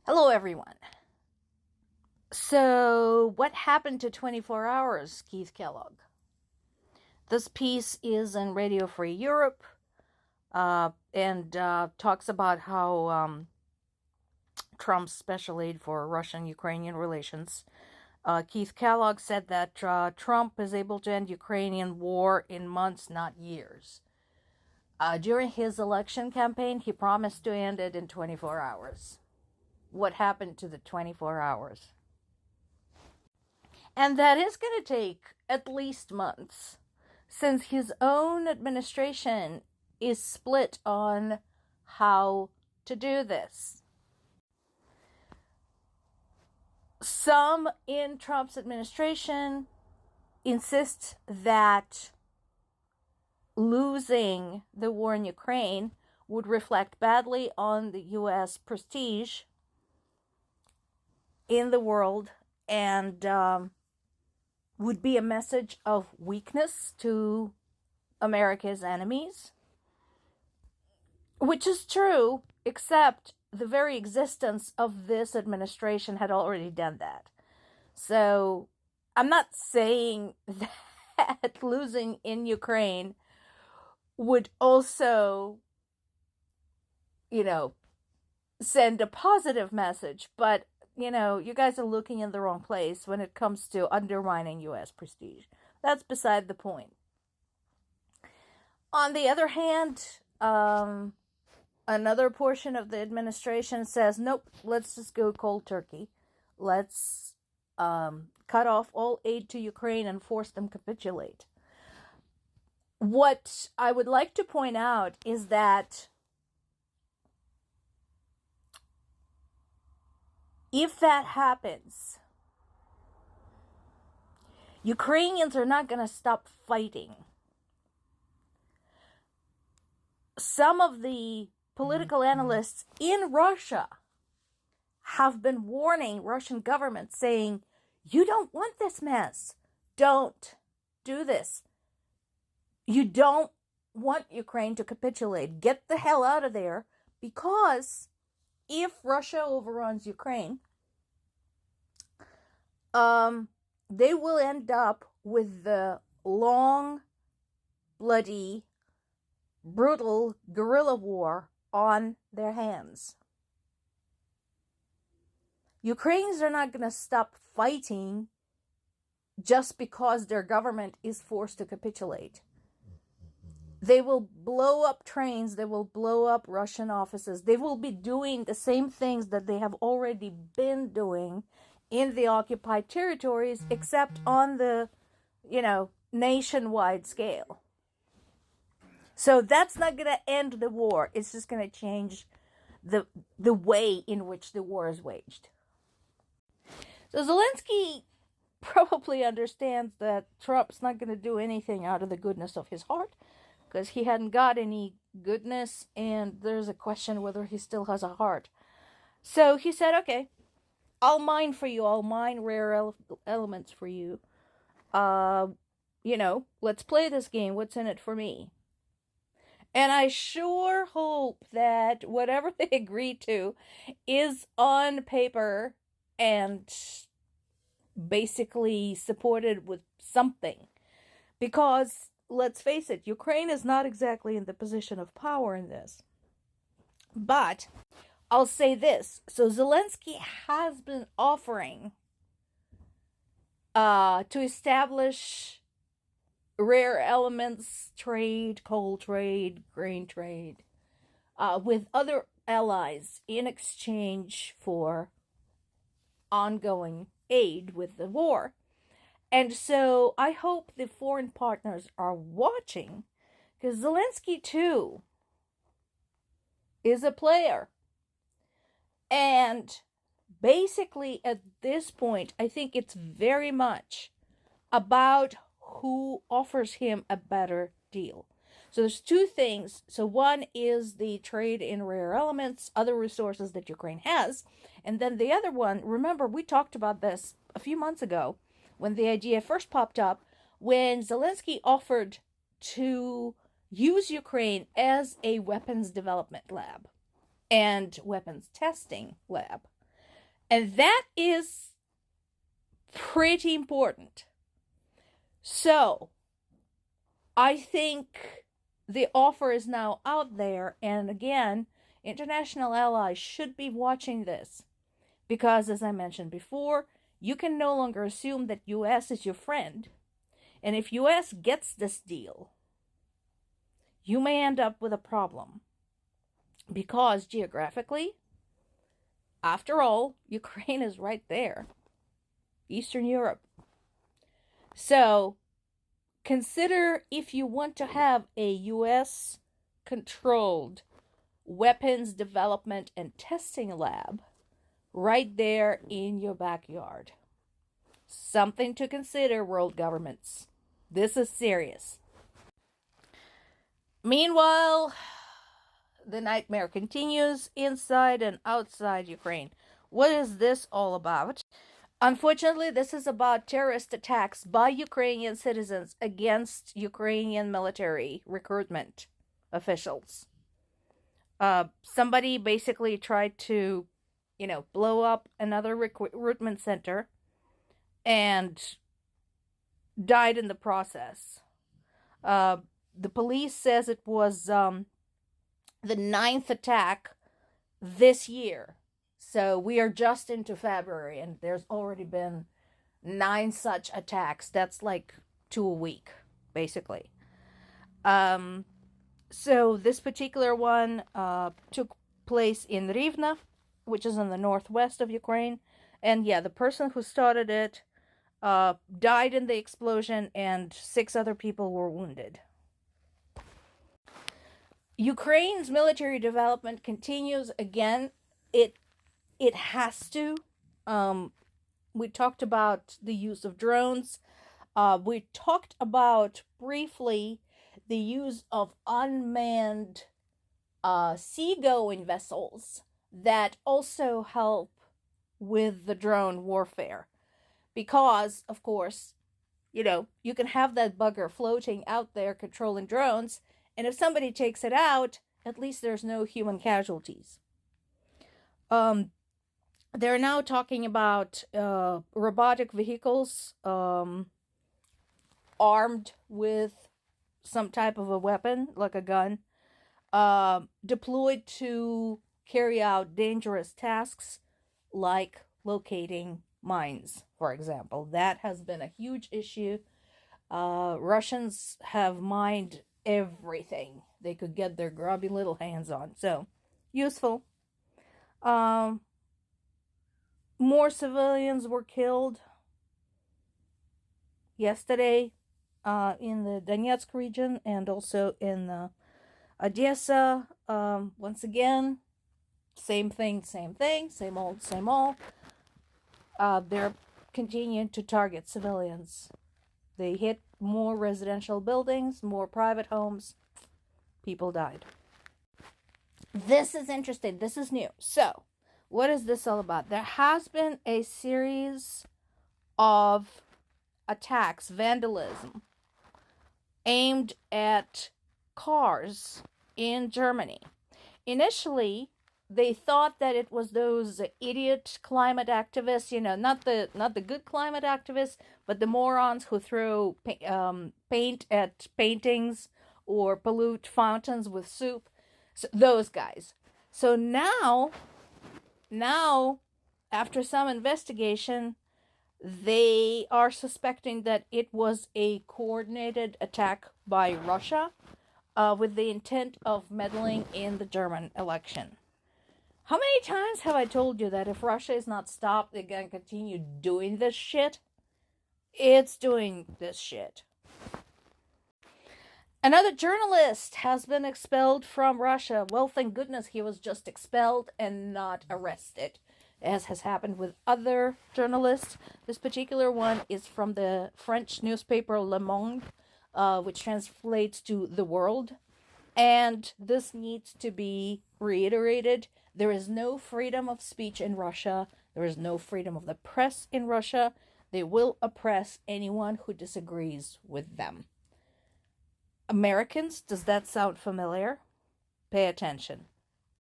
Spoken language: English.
Hello, everyone. So, what happened to 24 Hours, Keith Kellogg? This piece is in Radio Free Europe and talks about how Trump's special aid for Russian-Ukrainian relations. Keith Kellogg said that Trump is able to end Ukrainian war in months, not years. During his election campaign, he promised to end it in 24 hours. What happened to the 24 hours? And that is going to take at least months, since his own administration is split on how to do this. Some in Trump's administration insist that losing the war in Ukraine would reflect badly on the U.S. prestige in the world and would be a message of weakness to America's enemies, which is true, except the very existence of this administration had already done that. So I'm not saying that losing in Ukraine would also, send a positive message, but you guys are looking in the wrong place when it comes to undermining U.S. prestige. That's beside the point. On the other hand, another portion of the administration says, nope, let's just go cold turkey. Let's cut off all aid to Ukraine and force them to capitulate. What I would like to point out is that if that happens, Ukrainians are not going to stop fighting. Some of the political analysts in Russia have been warning Russian government, saying, you don't want this mess. Don't do this. You don't want Ukraine to capitulate. Get the hell out of there, because if Russia overruns Ukraine, they will end up with the long, bloody, brutal guerrilla war on their hands. Ukrainians are not going to stop fighting just because their government is forced to capitulate. They will blow up trains. They will blow up Russian offices. They will be doing the same things that they have already been doing in the occupied territories, except on the, nationwide scale. So that's not going to end the war. It's just going to change the way in which the war is waged. So Zelensky probably understands that Trump's not going to do anything out of the goodness of his heart, because he hadn't got any goodness, and there's a question whether he still has a heart. So he said, okay, I'll mine for you. I'll mine rare elements for you. Let's play this game. What's in it for me? And I sure hope that whatever they agree to is on paper and basically supported with something. Because, let's face it, Ukraine is not exactly in the position of power in this. But I'll say this. So Zelensky has been offering to establish rare elements trade, coal trade, grain trade, with other allies in exchange for ongoing aid with the war. And so I hope the foreign partners are watching, because Zelensky too is a player. And basically at this point, I think it's very much about who offers him a better deal. So there's two things. So one is the trade in rare elements, other resources that Ukraine has. And then the other one, remember, we talked about this a few months ago when the idea first popped up, when Zelensky offered to use Ukraine as a weapons development lab and weapons testing lab. And that is pretty important. So, I think the offer is now out there, and again, international allies should be watching this because, as I mentioned before, you can no longer assume that US is your friend. And if US gets this deal, you may end up with a problem because geographically, after all, Ukraine is right there, Eastern Europe. So consider if you want to have a US controlled weapons development and testing lab right there in your backyard. Something to consider, world governments. This is serious. Meanwhile, the nightmare continues inside and outside Ukraine. What is this all about? Unfortunately, this is about terrorist attacks by Ukrainian citizens against Ukrainian military recruitment officials. Somebody basically tried to, blow up another recruitment center and died in the process. The police says it was the 9th attack this year. So we are just into February and there's already been 9 such attacks. That's like 2 a week, basically. So this particular one took place in Rivne, which is in the northwest of Ukraine. And yeah, the person who started it died in the explosion and 6 other people were wounded. Ukraine's military development continues. Again, it has to. We talked about the use of drones. We talked about briefly the use of unmanned seagoing vessels that also help with the drone warfare. Because, of course, you can have that bugger floating out there controlling drones, and if somebody takes it out, at least there's no human casualties. They're now talking about robotic vehicles armed with some type of a weapon, like a gun, deployed to carry out dangerous tasks like locating mines, for example. That has been a huge issue. Russians have mined everything they could get their grubby little hands on. So, useful. More civilians were killed yesterday in the Donetsk region and also in Odessa. Once again, same thing, same old, same old. They're continuing to target civilians. They hit more residential buildings, more private homes. People died. This is interesting. This is new. So, what is this all about? There has been a series of attacks, vandalism, aimed at cars in Germany. Initially, they thought that it was those idiot climate activists, not the good climate activists, but the morons who throw paint at paintings or pollute fountains with soup. So those guys. So now, after some investigation, they are suspecting that it was a coordinated attack by Russia with the intent of meddling in the German election. How many times have I told you that if Russia is not stopped, they're going to continue doing this shit? It's doing this shit. Another journalist has been expelled from Russia. Well, thank goodness he was just expelled and not arrested, as has happened with other journalists. This particular one is from the French newspaper Le Monde, which translates to The World. And this needs to be reiterated. There is no freedom of speech in Russia. There is no freedom of the press in Russia. They will oppress anyone who disagrees with them. Americans, does that sound familiar? Pay attention.